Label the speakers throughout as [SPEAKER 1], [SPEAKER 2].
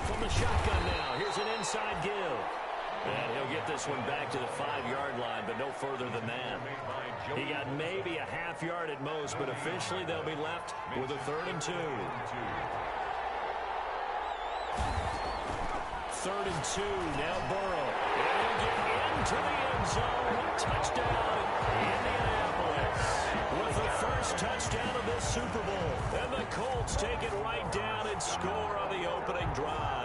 [SPEAKER 1] From the shotgun now, here's an inside give. And he'll get this one back to the 5-yard line, but no further than that. He got maybe a half yard at most, but officially they'll be left with a 3rd and 2. 3rd and 2, now Burrow. And he'll get into the end zone. Touchdown, Indianapolis. With the first touchdown of this Super Bowl. And the Colts take it right down and score on the opening drive.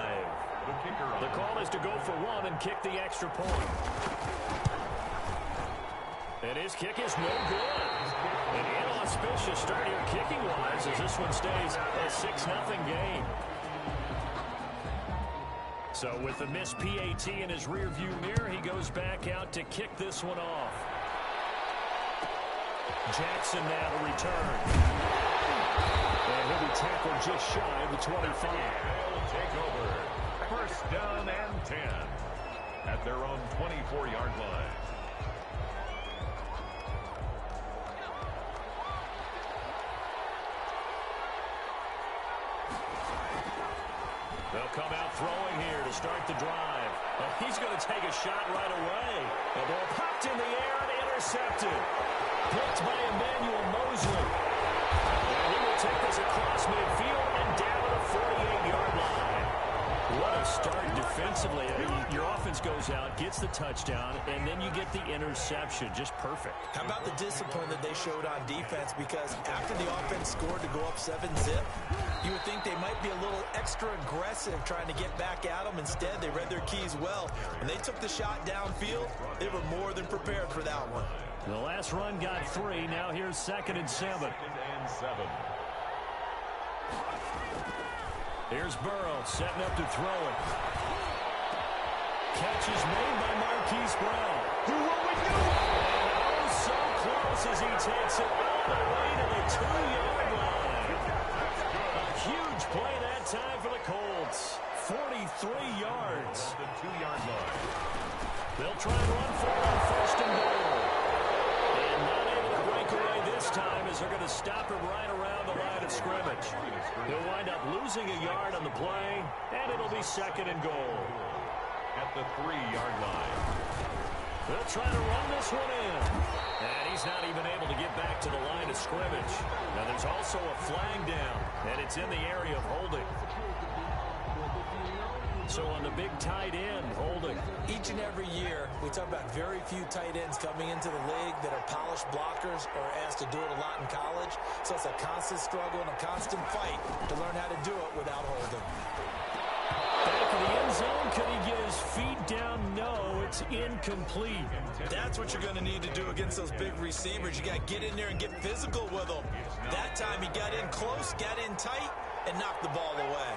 [SPEAKER 1] The call is to go for 1 and kick the extra point. And his kick is no good. An inauspicious start here kicking-wise as this one stays a 6-0 game. So with the missed PAT in his rearview mirror, he goes back out to kick this one off. Jackson now to return. And he'll be tackled just shy of the 25.
[SPEAKER 2] They'll take over. First down and 10 at their own 24-yard line.
[SPEAKER 1] They'll come out throwing here to start the drive. He's going to take a shot right away. The ball popped in the air and intercepted. Picked by Emmanuel Mosley. And he will take this across midfield and down to the 48-yard line. What a start defensively. I mean, your offense goes out, gets the touchdown, and then you get the interception. Just perfect.
[SPEAKER 3] How about the discipline that they showed on defense? Because after the offense scored to go up 7-zip, you would think they might be a little extra aggressive trying to get back at them. Instead, they read their keys well. When they took the shot downfield, they were more than prepared for that one.
[SPEAKER 1] The last run got 3. Now here's 2nd and 7.
[SPEAKER 2] 2nd and 7.
[SPEAKER 1] Here's Burrow setting up to throw it. Catch is made by Marquise Brown. Who will we do? And oh, so close as he takes it all the way to the 2-yard line. A huge play that time for the Colts. 43 yards.
[SPEAKER 2] The 2-yard line.
[SPEAKER 1] They'll try and run for it on 1st and goal. And not able to break away this time as they're going to stop him right around the line of scrimmage. He'll wind up losing a yard on the play, and it'll be 2nd and goal.
[SPEAKER 2] At the 3-yard line.
[SPEAKER 1] They'll try to run this one in. And he's not even able to get back to the line of scrimmage. Now there's also a flag down, and it's in the area of holding. So on the big tight end, holding.
[SPEAKER 3] Each and every year, we talk about very few tight ends coming into the league that are polished blockers or asked to do it a lot in college. So it's a constant struggle and a constant fight to learn how to do it without holding.
[SPEAKER 1] Back in the end zone, could he get his feet down? No, it's incomplete.
[SPEAKER 3] That's what you're going to need to do against those big receivers. You got to get in there and get physical with them. That time he got in close, got in tight, and knocked the ball away.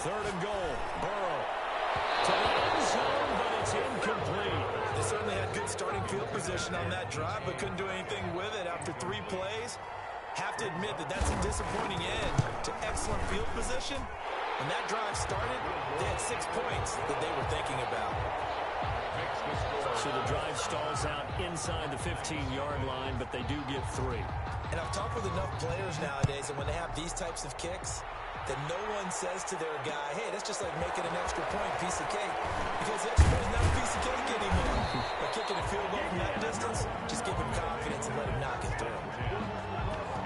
[SPEAKER 1] 3rd and goal. Burrow to the end zone, but it's incomplete.
[SPEAKER 3] They certainly had good starting field position on that drive, but couldn't do anything with it after 3 plays. Have to admit that that's a disappointing end to excellent field position. When that drive started, they had 6 points that they were thinking about.
[SPEAKER 1] So the drive stalls out inside the 15-yard line, but they do get 3.
[SPEAKER 3] And I've talked with enough players nowadays, and when they have these types of kicks, that no one says to their guy, hey, that's just like making an extra point, piece of cake. Because the extra point is not a piece of cake anymore. But kicking a field goal from that distance, just give him confidence and let him knock it through.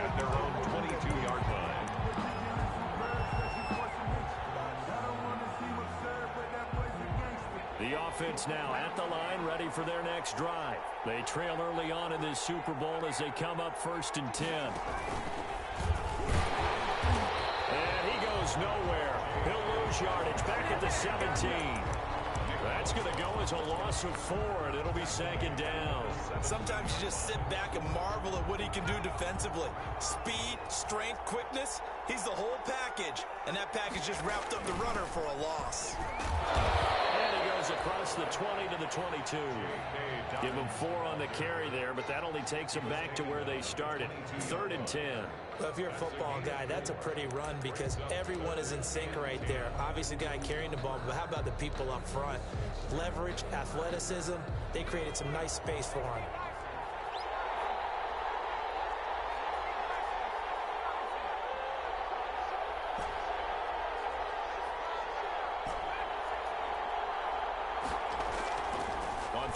[SPEAKER 2] At their own 22-yard line.
[SPEAKER 1] The offense now at the line, ready for their next drive. They trail early on in this Super Bowl as they come up 1st and 10. Nowhere. He'll lose yardage back at the 17. That's going to go as a loss of 4, and it'll be 2nd down.
[SPEAKER 3] Sometimes you just sit back and marvel at what he can do defensively. Speed, strength, quickness, he's the whole package. And that package just wrapped up the runner for a loss.
[SPEAKER 1] And he goes across the 20 to the 22. Give him 4 on the carry there, but that only takes them back to where they started. 3rd and 10.
[SPEAKER 3] Well, if you're a football guy, that's a pretty run because everyone is in sync right there. Obviously, the guy carrying the ball, but how about the people up front? Leverage, athleticism, they created some nice space for him.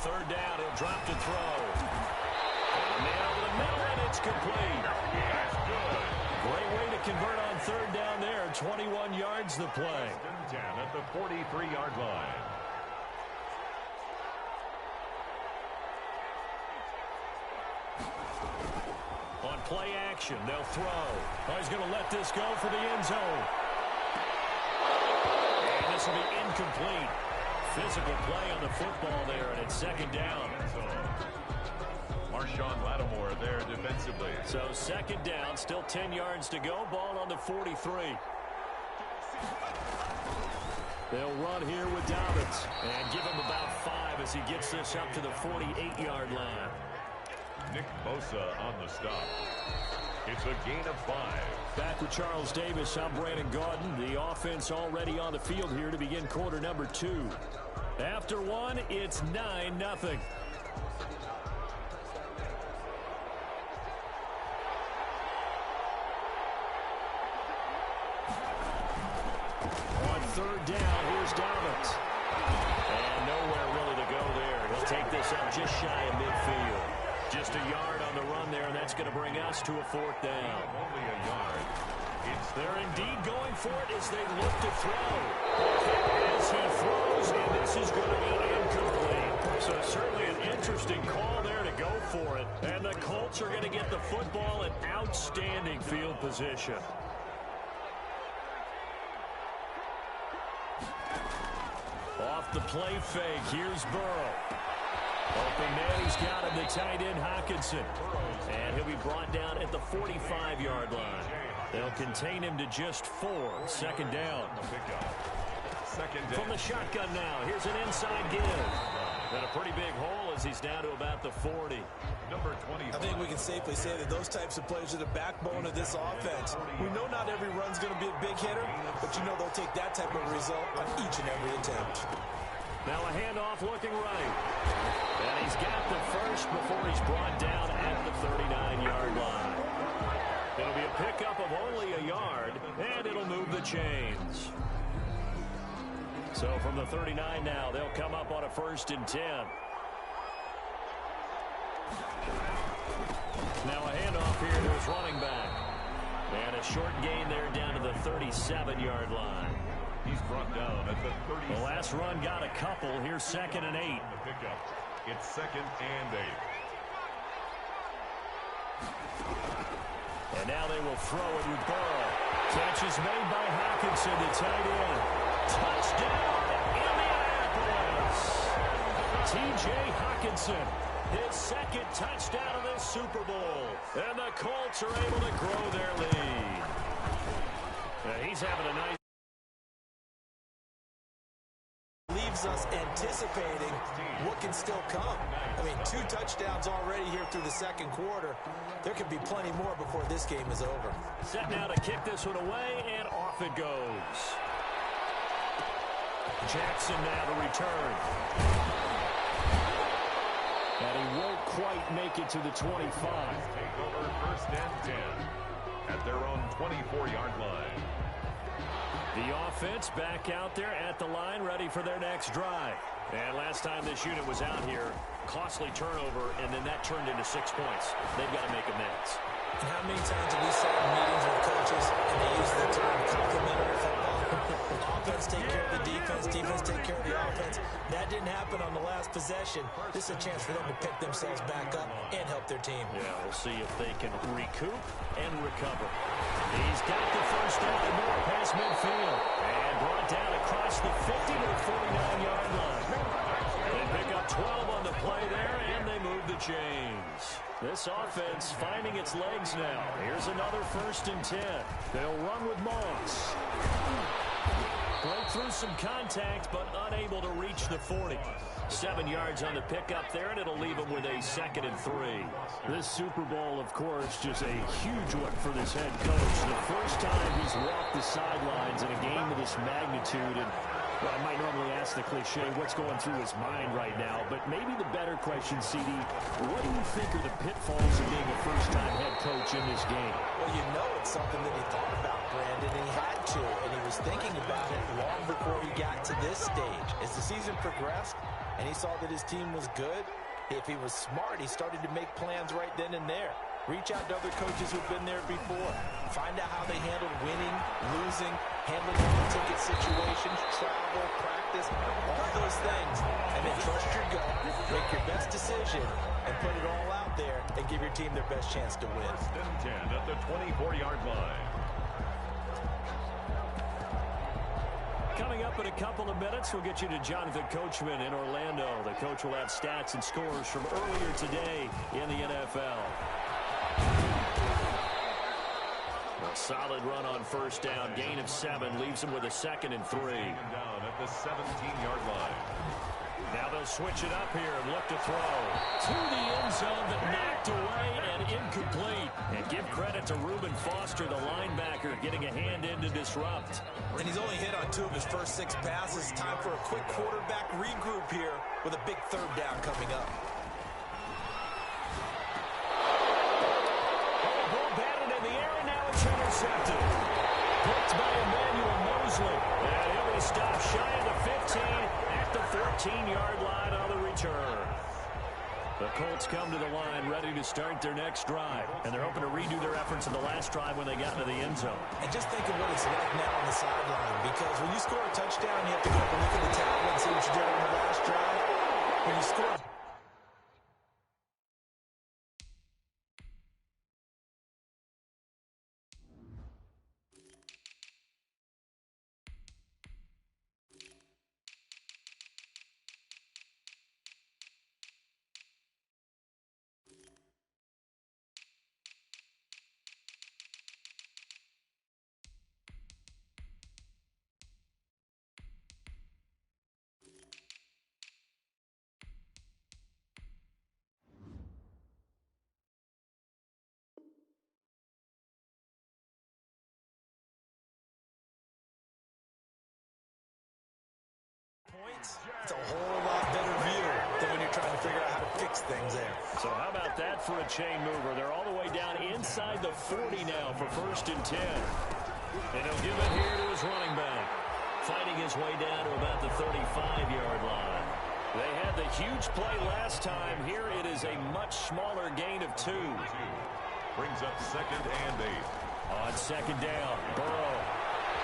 [SPEAKER 1] third down, he'll drop to throw. And man over the middle, and it's complete.
[SPEAKER 2] That's good.
[SPEAKER 1] Great way to convert on third down there. 21 yards the play.
[SPEAKER 2] 10 at the 43-yard line.
[SPEAKER 1] On play action, they'll throw. Oh, he's going to let this go for the end zone. And this will be incomplete. Physical play on the football there, and it's second down.
[SPEAKER 2] Marshawn Lattimore there defensively.
[SPEAKER 1] So second down, still 10 yards to go. Ball on the 43. They'll run here with Dobbins and give him about 5 as he gets this up to the 48-yard line.
[SPEAKER 2] Nick Bosa on the stop. It's a gain of 5.
[SPEAKER 1] Back with Charles Davis, I'm Brandon Gaudin. The offense already on the field here to begin quarter number 2. After 1, it's 9-0. On third down, here's Dobbins. And nowhere really to go there. He'll take this up just shy of midfield. Just a yard on the run there, and that's going to bring us to a fourth down.
[SPEAKER 2] Only a yard.
[SPEAKER 1] They're indeed going for it as they look to throw. As he throws, and this is going to be incomplete. So certainly an interesting call there to go for it. And the Colts are going to get the football in outstanding field position. Off the play fake, here's Burrow. Open man, he's got him, the tight end Hockenson. And he'll be brought down at the 45-yard line. They'll contain him to just 4. Second down. From the shotgun now, here's an inside give. And a pretty big hole as he's down to about the 40.
[SPEAKER 2] Number 20.
[SPEAKER 3] I think we can safely say that those types of plays are the backbone of this offense. We know not every run's going to be a big hitter, but you know they'll take that type of result on each and every attempt.
[SPEAKER 1] Now a handoff looking right. And he's got the first before he's brought down at the 39-yard line. It'll be a pickup of only a yard, and it'll move the chains. So from the 39 now, they'll come up on a 1st and 10. Now a handoff here to his running back. And a short gain there down to the 37-yard line.
[SPEAKER 2] He's brought down at the 30.
[SPEAKER 1] The last run got a couple. Here's 2nd and 8.
[SPEAKER 2] The pickup. It's 2nd and 8.
[SPEAKER 1] And now they will throw it with Burrow. Catch is made by Hockenson, the tight end. Touchdown, Indianapolis! T.J. Hockenson, his 2nd touchdown of this Super Bowl. And the Colts are able to grow their lead. He's having a nice...
[SPEAKER 3] Leaves us anticipating what can still come. I mean, 2 touchdowns already here through the second quarter. There could be plenty more before this game is over.
[SPEAKER 1] Set now to kick this one away, and off it goes. Jackson now to return. And he won't quite make it to the 25.
[SPEAKER 2] Take over 1st and 10 at their own 24-yard line.
[SPEAKER 1] The offense back out there at the line, ready for their next drive. And last time this unit was out here, costly turnover, and then that turned into 6 points. They've got to make amends.
[SPEAKER 3] And how many times have we sat in meetings with coaches and they use the term complementary football? Offense take care of the defense, defense take care of the offense. That didn't happen on the last possession. This is a chance for them to pick themselves back up and help their team.
[SPEAKER 1] Yeah, we'll see if they can recoup and recover. He's got the first down more past midfield. And brought down across the 50 to the 49-yard line. They pick up 12 on the play there, and they move the chains. This offense finding its legs now. Here's another 1st and 10. They'll run with Moss. Broke through some contact, but unable to reach the 40. 7 yards on the pickup there, and it'll leave him with a 2nd and 3. This Super Bowl, of course, just a huge one for this head coach. The first time he's walked the sidelines in a game of this magnitude. And well, I might normally ask the cliche, what's going through his mind right now? But maybe the better question, CD, what do you think are the pitfalls of being a first-time head coach in this game?
[SPEAKER 3] Well, you know it's something that he thought about, Brandon, and he had to, and he was was thinking about it long before he got to this stage. As the season progressed and he saw that his team was good, if he was smart, he started to make plans right then and there. Reach out to other coaches who've been there before. Find out how they handled winning, losing, handling ticket situations, travel, practice, all those things. And then trust your gut, make your best decision, and put it all out there and give your team their best chance to win.
[SPEAKER 2] 1st and 10 at the 24-yard line.
[SPEAKER 1] Coming up in a couple of minutes, we'll get you to Jonathan Coachman in Orlando. The coach will have stats and scores from earlier today in the NFL. A solid run on 1st down. Gain of 7 leaves him with a 2nd and 3.
[SPEAKER 2] Down at the 17-yard line.
[SPEAKER 1] Now they'll switch it up here and look to throw to the end zone, but knocked away and incomplete. And give credit to Reuben Foster, the linebacker, getting a hand in to disrupt.
[SPEAKER 3] And he's only hit on 2 of his first 6 passes. Time for a quick quarterback regroup here with a big 3rd down coming up.
[SPEAKER 1] Ball batted in the air, and now it's intercepted. Picked by Emmanuel Mosley. And he'll be stopped shy of the 15 at the 14-yard line on the return. The Colts come to the line ready to start their next drive. And they're hoping to redo their efforts in the last drive when they got into the end zone.
[SPEAKER 3] And just think of what it's like now on the sideline. Because when you score a touchdown, you have to go up and look at the tablet and see what you did on the last drive. When you score points, it's a whole lot better view than when you're trying to figure out how to fix things there.
[SPEAKER 1] So how about that for a chain mover? They're all the way down inside the 40 now for 1st and 10. And he'll give it here to his running back, fighting his way down to about the 35-yard line. They had the huge play last time. Here it is a much smaller gain of 2.
[SPEAKER 2] Brings up 2nd and 8.
[SPEAKER 1] On 2nd down, Burrow.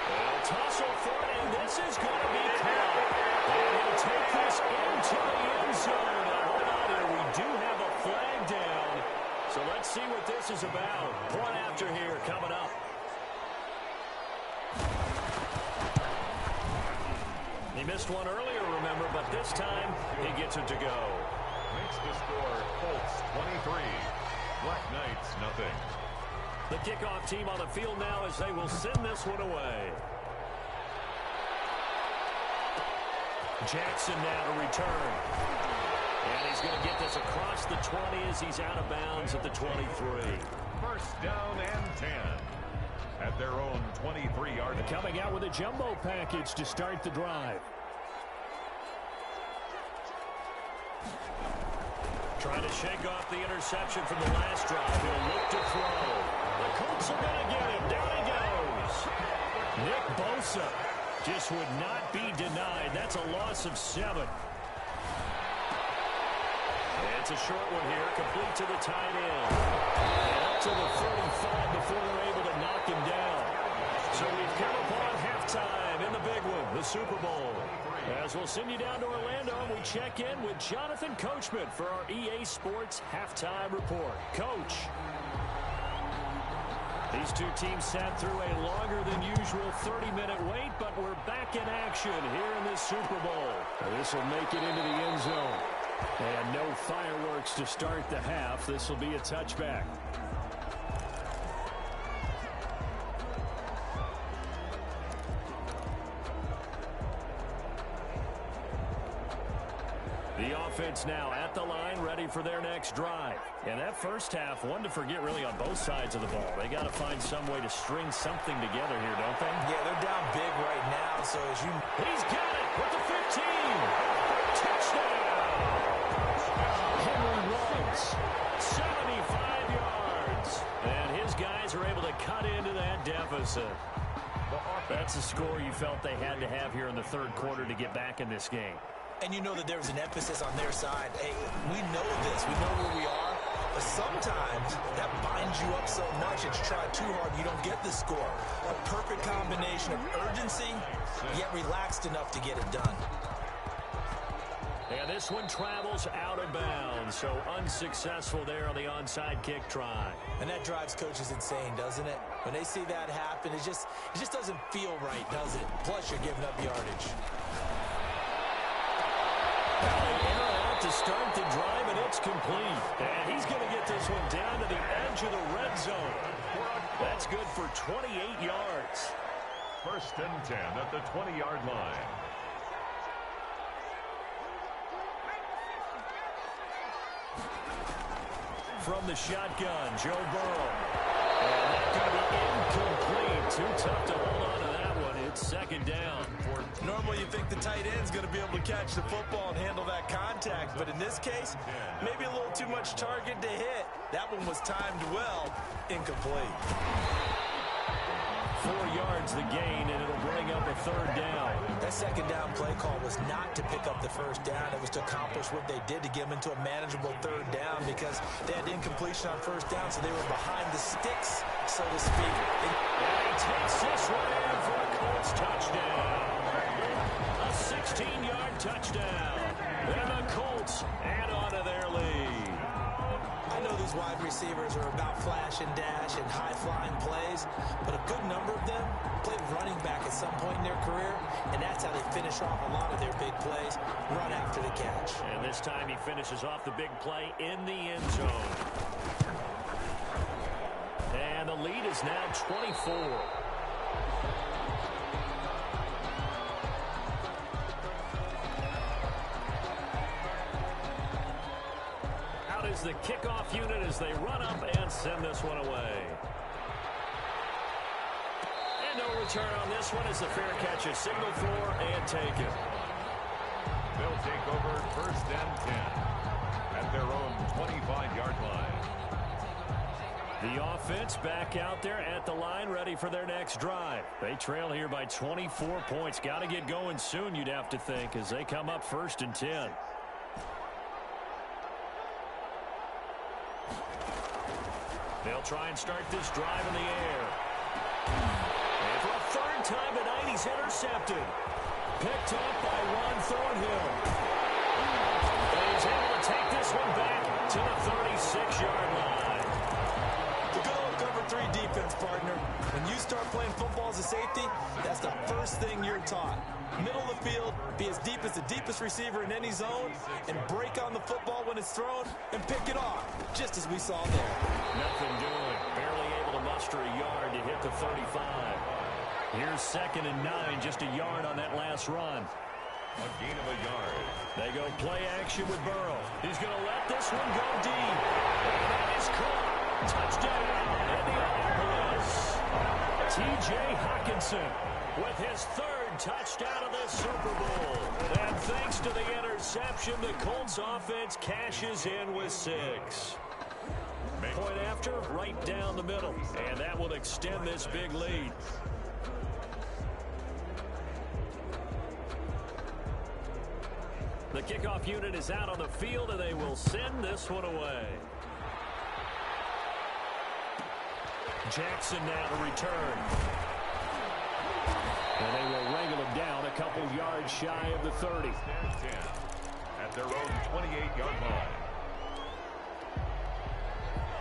[SPEAKER 1] They'll tussle for it, and this is going to be caught. And he'll take this into the end zone. Now, hold on here. We do have a flag down. So let's see what this is about. Point after here coming up. He missed one earlier, remember, but this time he gets it to go.
[SPEAKER 2] Makes the score Colts 23. Black Knights nothing.
[SPEAKER 1] The kickoff team on the field now as they will send this one away. Jackson now to return. And he's going to get this across the 20 as he's out of bounds at the 23.
[SPEAKER 2] 1st down and 10. At their own 23-yard line.
[SPEAKER 1] Coming out with a jumbo package to start the drive. Trying to shake off the interception from the last drive. He'll look to throw. The Colts are going to get him. Down he goes. Nick Bosa just would not be denied. That's a loss of 7. It's a short one here, complete to the tight end. And up to the 35 before they're able to knock him down. So we've come upon halftime in the big one, the Super Bowl. As we'll send you down to Orlando, and we check in with Jonathan Coachman for our EA Sports Halftime Report. Coach. These two teams sat through a longer than usual 30-minute wait, but we're back in action here in this Super Bowl. This will make it into the end zone. And no fireworks to start the half. This will be a touchback. The offense now at the line, ready for their next drive. And that first half, one to forget really on both sides of the ball. They got to find some way to string something together here, don't they?
[SPEAKER 3] Yeah, they're down big right now, so as you...
[SPEAKER 1] He's got it with the 15. Touchdown. Henry runs 75 yards. And his guys are able to cut into that deficit. That's a score you felt they had to have here in the third quarter to get back in this game.
[SPEAKER 3] And you know that there was an emphasis on their side. Hey, we know this. We know where we are. But sometimes that binds you up so much and you try too hard, you don't get the score. A perfect combination of urgency, yet relaxed enough to get it done.
[SPEAKER 1] And this one travels out of bounds, so unsuccessful there on the onside kick try.
[SPEAKER 3] And that drives coaches insane, doesn't it? When they see that happen, it just doesn't feel right, does it? Plus, you're giving up yardage.
[SPEAKER 1] Out to start the drive, and it's complete. And he's going to get this one down to the edge of the red zone. That's good for 28 yards.
[SPEAKER 2] 1st and 10 at the 20-yard line.
[SPEAKER 1] From the shotgun, Joe Burrow. And that's going to be incomplete. Too tough to hold on to that one. It's 2nd down.
[SPEAKER 3] Normally you think the tight end's going to be able to catch the football and handle that contact, but in this case, maybe a little too much target to hit. That one was timed well, incomplete.
[SPEAKER 1] 4 yards the gain, and it'll bring up a 3rd down.
[SPEAKER 3] That 2nd down play call was not to pick up the 1st down. It was to accomplish what they did to get them into a manageable 3rd down because they had incompletion on 1st down, so they were behind the sticks, so to speak.
[SPEAKER 1] And he takes this one in for a Colts touchdown. A 16-yard touchdown. And the Colts add on to their lead.
[SPEAKER 3] I know these wide receivers are about flash and dash and high-flying plays, but a good number of them played running back at some point in their career, and that's how they finish off a lot of their big plays, run after the catch.
[SPEAKER 1] And this time he finishes off the big play in the end zone. And the lead is now 24. Is the kickoff unit as they run up and send this one away. And no return on this one as the fair catch is signaled for and taken.
[SPEAKER 2] They'll take over 1st and 10 at their own 25-yard line.
[SPEAKER 1] The offense back out there at the line, ready for their next drive. They trail here by 24 points. Got to get going soon, you'd have to think, as they come up 1st and 10. They'll try and start this drive in the air. And for a 3rd time tonight, he's intercepted. Picked up by Ron Thornhill. And he's able to take this one back to the 36-yard line.
[SPEAKER 3] The good old cover 3 defense, partner. When you start playing football as a safety, that's the first thing you're taught. Middle of the field, be as deep as the deepest receiver in any zone, and break on the football when it's thrown, and pick it off, just as we saw there.
[SPEAKER 1] Nothing doing. Barely able to muster a yard to hit the 35. Here's 2nd and 9, just a yard on that last run.
[SPEAKER 2] A gain of a yard.
[SPEAKER 1] They go play action with Burrow. He's going to let this one go deep. And that is caught. Touchdown, Indianapolis. T.J. Hockenson with his 3rd touchdown of the Super Bowl. And thanks to the interception, the Colts offense cashes in with 6. Point after, right down the middle. And that will extend this big lead. The kickoff unit is out on the field, and they will send this one away. Jackson now to return. And they will wrangle him down a couple yards shy of the 30.
[SPEAKER 2] At their own 28-yard line.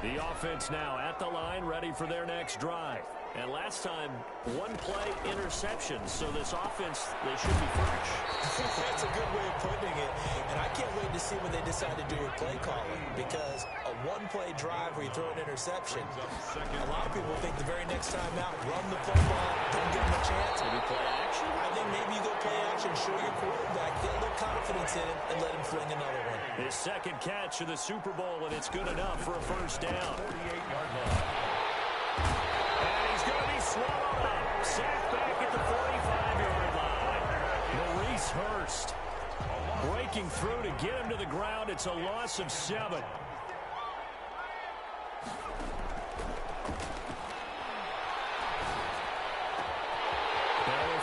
[SPEAKER 1] The offense now at the line, ready for their next drive. And last time, 1 play interception. So this offense, they should be fresh.
[SPEAKER 3] That's a good way of putting it. And I can't wait to see what they decide to do with play calling. Because a 1-play drive where you throw an interception, a lot of people think the very next time out, run the football, don't give them a chance.
[SPEAKER 1] Maybe play action?
[SPEAKER 3] I think maybe you go play action, show your quarterback, get a little confidence in him, and let him fling another one.
[SPEAKER 1] His 2nd catch of the Super Bowl, and it's good enough for a 1st down.
[SPEAKER 2] 48-yard line.
[SPEAKER 1] And he's going to be swallowed up. Sacked back at the 45-yard line. Maurice Hurst breaking through to get him to the ground. It's a loss of 7.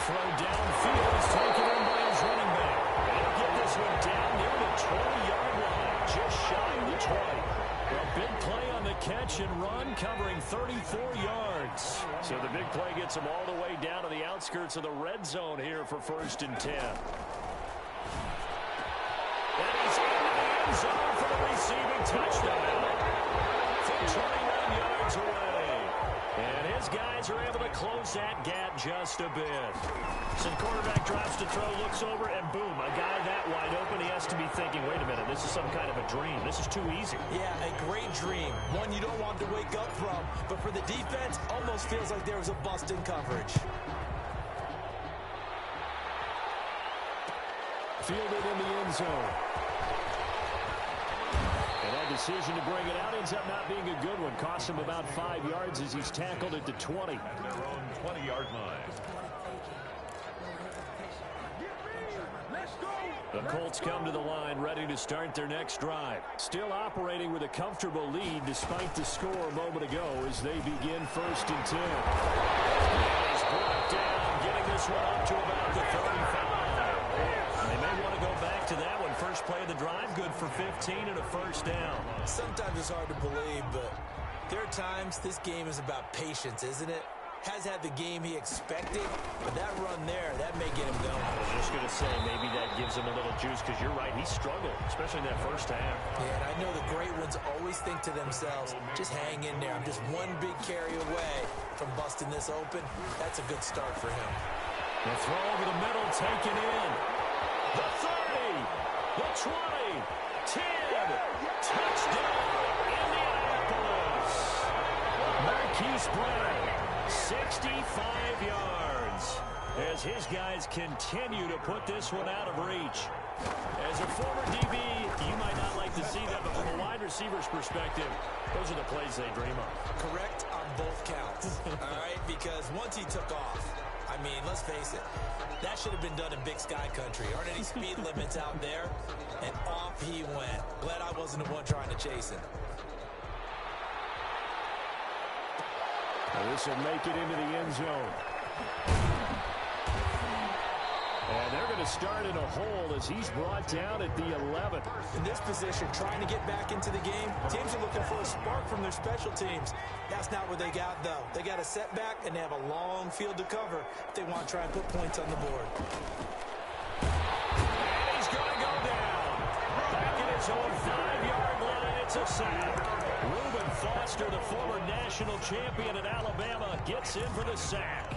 [SPEAKER 1] throw downfield is taken in by his running back. And he'll get this one down near the 20-yard line, just shy of the 20. A big play on the catch and run, covering 34 yards. So the big play gets him all the way down to the outskirts of the red zone here for 1st and 10. And he's into the end zone for the receiving touchdown. From 21 yards away. And his guys are able to close that gap just a bit. So the quarterback drops to throw, looks over, and boom, a guy that wide open, he has to be thinking, wait a minute, this is some kind of a dream. This is too easy.
[SPEAKER 3] Yeah, a great dream. One you don't want to wake up from. But for the defense, almost feels like there was a bust in coverage.
[SPEAKER 1] Fielded in the end zone. And that decision to bring it out ends up not being a good one. Cost him about 5 yards as he's tackled at the 20.
[SPEAKER 2] At their own 20-yard line.
[SPEAKER 1] The Colts come to the line ready to start their next drive. Still operating with a comfortable lead despite the score a moment ago as they begin 1st and 10. He's brought down, getting this one up to about the 35. They may want to go back to that one. First play of the drive, good for 15 and a 1st down.
[SPEAKER 3] Sometimes it's hard to believe, but there are times this game is about patience, isn't it? Has had the game he expected, but that run there, that may get him going.
[SPEAKER 1] I was just going to say, maybe that gives him a little juice, because you're right, he struggled, especially in that first half.
[SPEAKER 3] Yeah, and I know the great ones always think to themselves, just hang in there. I'm just one big carry away from busting this open. That's a good start for him.
[SPEAKER 1] The throw over the middle, taken in. The 30, the 20, 10, touchdown, Indianapolis. Marquise Brown. 65 yards as his guys continue to put this one out of reach. As a former DB, you might not like to see that, but from a wide receiver's perspective, those are the plays they dream of.
[SPEAKER 3] Correct on both counts, all right? Because once he took off, I mean, let's face it, that should have been done in Big Sky Country. Aren't any speed limits out there? And off he went. Glad I wasn't the one trying to chase him.
[SPEAKER 1] This will make it into the end zone. And they're going to start in a hole as he's brought down at the 11.
[SPEAKER 3] In this position, trying to get back into the game, teams are looking for a spark from their special teams. That's not what they got, though. They got a setback, and they have a long field to cover if they want to try and put points on the board.
[SPEAKER 1] And he's going to go down. Back in his own 5-yard line, it's a sack. Reuben Foster, the former national champion at Alabama, gets in for the sack.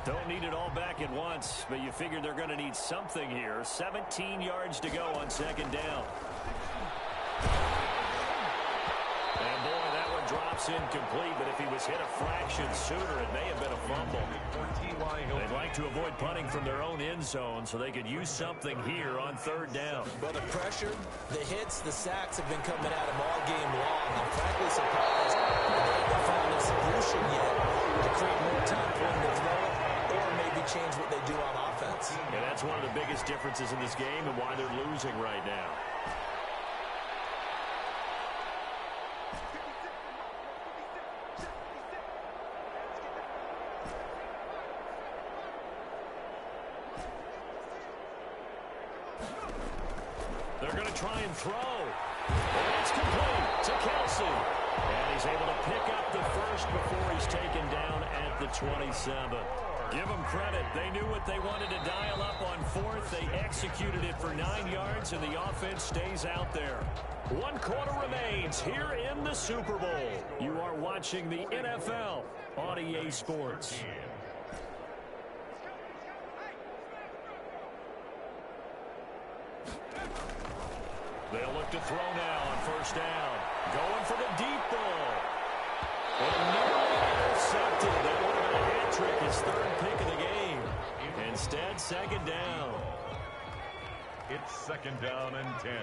[SPEAKER 1] Don't need it all back at once, but you figure they're going to need something here. 17 yards to go on 2nd down. And boy, that one drops incomplete, but if he was hit a fraction sooner, it may have been a fumble. They'd like to avoid punting from their own end zone so they could use something here on 3rd down.
[SPEAKER 3] Well, the pressure, the hits, the sacks have been coming at him all game long. I'm frankly surprised they haven't found a solution yet to create more time for him to throw it or maybe change what they do on offense.
[SPEAKER 1] And that's one of the biggest differences in this game and why they're losing right now. They're going to try and throw. And it's complete to Kelsey. And he's able to pick up the first before he's taken down at the 27. Give them credit. They knew what they wanted to dial up on 4th. They executed it for 9 yards, and the offense stays out there. 1 quarter remains here in the Super Bowl. You are watching the NFL on EA Sports. They'll look to throw now on 1st down. Going for the deep ball. And nearly intercepted. That would have been a hat trick, his 3rd pick of the game. Instead, 2nd down.
[SPEAKER 2] It's 2nd down and 10.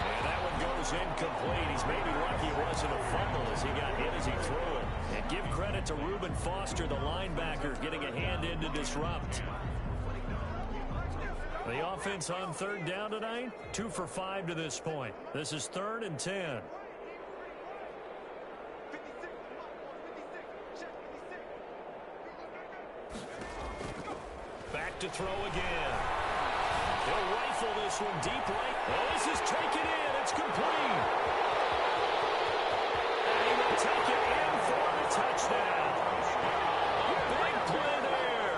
[SPEAKER 1] And that one goes incomplete. He's maybe lucky it wasn't a fumble as he got hit as he threw it. And give credit to Reuben Foster, the linebacker, getting a hand in to disrupt. The offense on 3rd down tonight, 2 for 5 to this point. This is 3rd and 10. back to throw again. He'll rifle this one deep right. Oh, this is taken in. It's complete. And he will take it in for the touchdown. Big play there.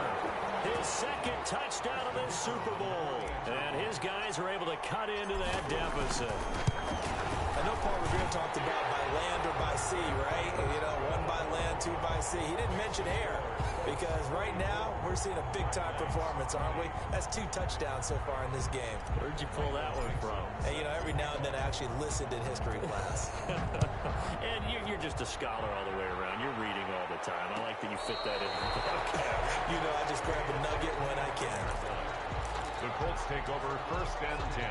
[SPEAKER 1] His second touchdown of this Super Bowl. And his guys are able to cut into that deficit.
[SPEAKER 3] I know Paul Revere talked about by land or by sea, right? You know, one by land, two by sea. He didn't mention air because right now we're seeing a big-time performance, aren't we? That's 2 touchdowns so far in this game.
[SPEAKER 1] Where'd you pull that one from?
[SPEAKER 3] And, you know, every now and then I actually listened in history class.
[SPEAKER 1] And you're just a scholar all the way around. You're reading all the time. I like that you fit that in.
[SPEAKER 3] You know, I just grab a nugget when I can.
[SPEAKER 2] The Colts take over 1st and 10.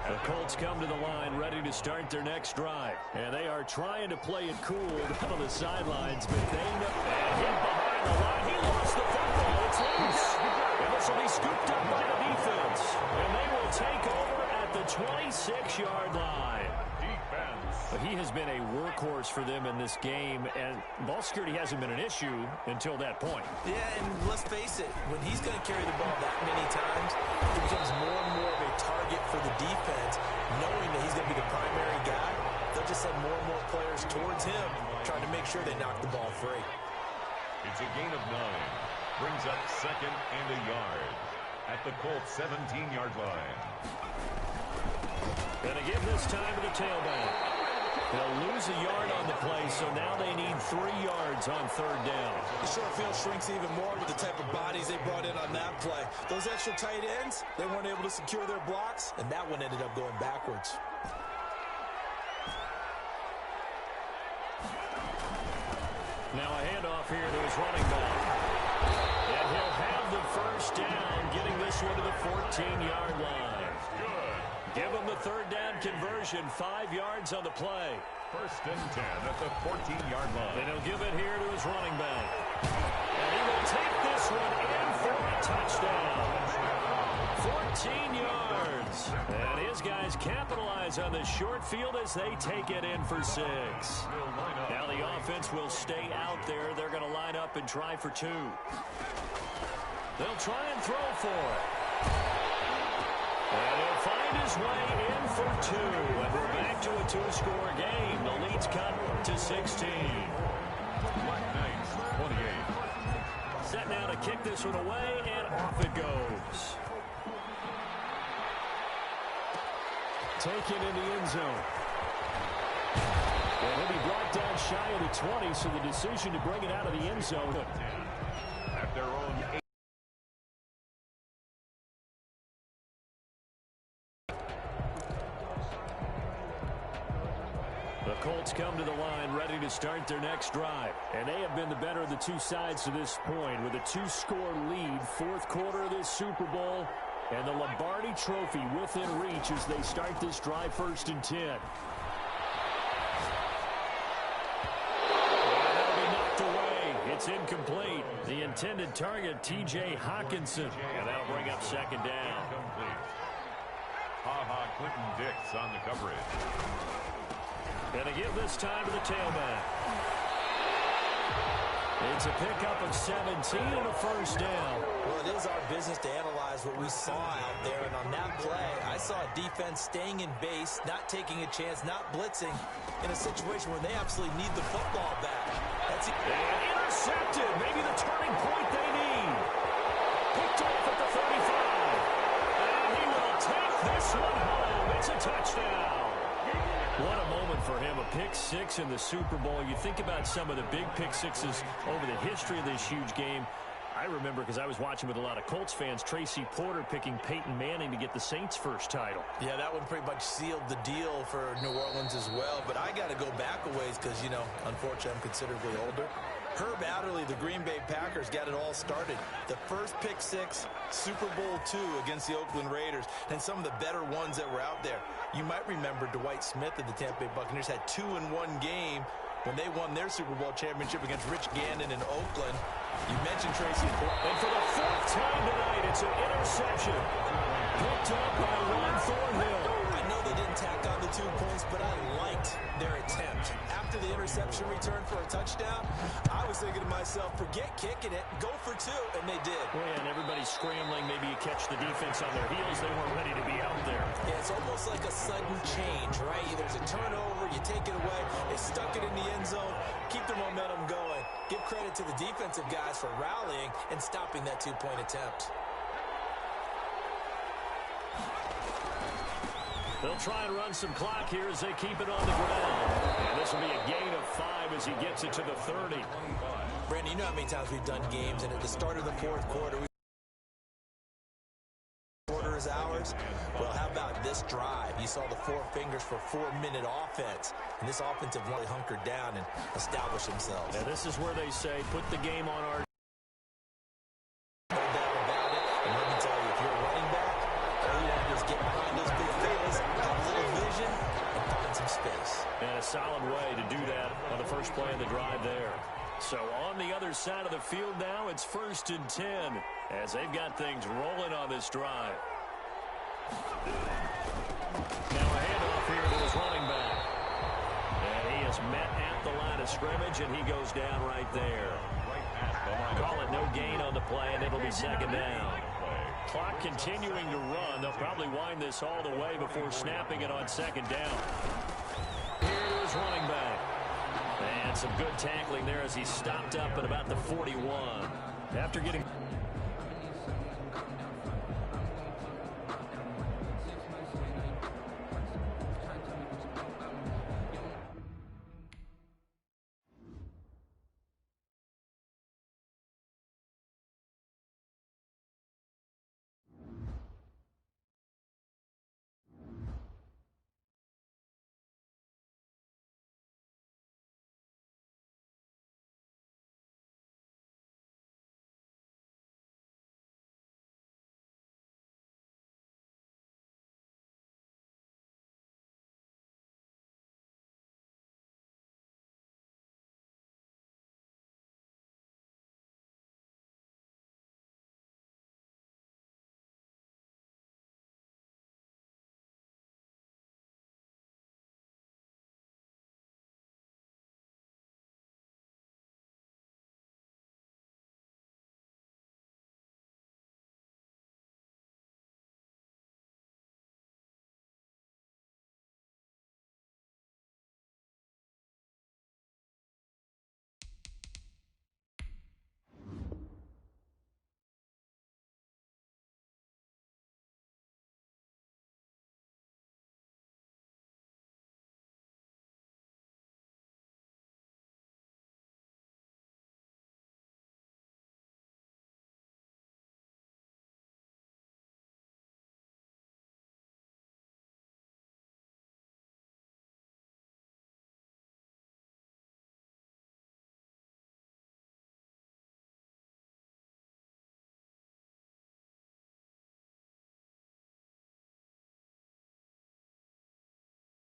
[SPEAKER 1] The Colts come to the line ready to start their next drive. And they are trying to play it cool down on the sidelines, but they know. And hit behind the line. He lost the football. It's loose. And this will be scooped up by the defense. And they will take over at the 26-yard line. But he has been a workhorse for them in this game, and ball security hasn't been an issue until that point.
[SPEAKER 3] Yeah, and let's face it, when he's going to carry the ball that many times, it becomes more and more of a target for the defense, knowing that he's going to be the primary guy. They'll just send more and more players towards him, trying to make sure they knock the ball free.
[SPEAKER 2] It's a gain of 9. Brings up 2nd and a yard at the Colts 17-yard line.
[SPEAKER 1] Going to give this time to the tailback. They'll lose a yard on the play, so now they need 3 yards on 3rd down.
[SPEAKER 3] The short field shrinks even more with the type of bodies they brought in on that play. Those extra tight ends, they weren't able to secure their blocks, and that one ended up going backwards.
[SPEAKER 1] Now a handoff here to his running back. And he'll have the 1st down, getting this one to the 14-yard line. Give him the 3rd down conversion, 5 yards on the play.
[SPEAKER 2] 1st and 10 at the 14-yard line.
[SPEAKER 1] And he'll give it here to his running back. And he will take this one in for a touchdown. 14 yards. And his guys capitalize on the short field as they take it in for 6. Now the offense will stay out there. They're going to line up and try for 2. They'll try and throw for it. And he'll find his way in for 2. And we're back to a 2-score game. The lead's cut to 16.
[SPEAKER 2] Black Knights, 28.
[SPEAKER 1] Set now to kick this one away, and off it goes. Taken in the end zone. And he'll be brought down shy of the 20, so the decision to bring it out of the end zone.
[SPEAKER 2] At their own 8.
[SPEAKER 1] The Colts come to the line ready to start their next drive. And they have been the better of the 2 sides to this point with a 2-score lead. 4th quarter of this Super Bowl. And the Lombardi Trophy within reach as they start this drive 1st and 10. And that'll be knocked away. It's incomplete. The intended target, T.J. Hawkinson. And that'll bring up 2nd down.
[SPEAKER 2] Complete. Ha-ha, Clinton Dix on the coverage.
[SPEAKER 1] Going to give this time to the tailback. It's a pickup of 17 and a 1st down.
[SPEAKER 3] Well, it is our business to analyze what we saw out there. And on that play, I saw a defense staying in base, not taking a chance, not blitzing in a situation where they absolutely need the football back. That's it.
[SPEAKER 1] And intercepted. Maybe the turning point they need. Picked off at the 35. And he will take this one home. It's a touchdown. What a moment for him, a pick-6 in the Super Bowl. You think about some of the big pick-6s over the history of this huge game. I remember, because I was watching with a lot of Colts fans, Tracy Porter picking Peyton Manning to get the Saints' 1st title.
[SPEAKER 3] Yeah, that one pretty much sealed the deal for New Orleans as well. But I got to go back a ways because, you know, unfortunately I'm considerably older. Herb Adderley, the Green Bay Packers, got it all started. The first pick-6, Super Bowl II against the Oakland Raiders, and some of the better ones that were out there. You might remember Dwight Smith of the Tampa Bay Buccaneers had 2-in-1 game when they won their Super Bowl championship against Rich Gannon in Oakland. You mentioned Tracy.
[SPEAKER 1] And for the 4th time tonight, it's an interception. Picked up by Ron Thornhill.
[SPEAKER 3] I know they didn't tack on the 2 points, but I liked their attempt. After the interception, interception return for a touchdown, I was thinking to myself, forget kicking it, go for two, and they did.
[SPEAKER 1] Well, yeah, and everybody's scrambling. Maybe you catch the defense on their heels. They weren't ready to be out there.
[SPEAKER 3] Yeah, it's almost like a sudden change, right? There's a turnover, you take it away, they stuck it in the end zone, keep the momentum going. Give credit to the defensive guys for rallying and stopping that two-point attempt.
[SPEAKER 1] They'll try and run some clock here as they keep it on the ground. And this will be a gain of 5 as he gets it to the 30.
[SPEAKER 3] Brandon, you know how many times we've done games, and at the start of the fourth quarter, quarter is ours. Well, how about this drive? You saw the four fingers for 4-minute offense. And this offensive line hunkered down and established themselves.
[SPEAKER 1] And this is where they say, put the game on our...
[SPEAKER 3] No doubt about it. And let me tell you, if you're a running back, all you want to do is get behind those big fellas, have a little vision, and find some space.
[SPEAKER 1] And a solid way to do that on the first play of the drive there. So on the other side of the field now, it's 1st and 10 as they've got things rolling on this drive. Now a handoff here to his running back. And he is met at the line of scrimmage, and he goes down right there. Call it no gain on the play, and it'll be 2nd down. Clock continuing to run. They'll probably wind this all the way before snapping it on 2nd down. Here to his running back. And some good tackling there as he stopped up at about the 41. After getting...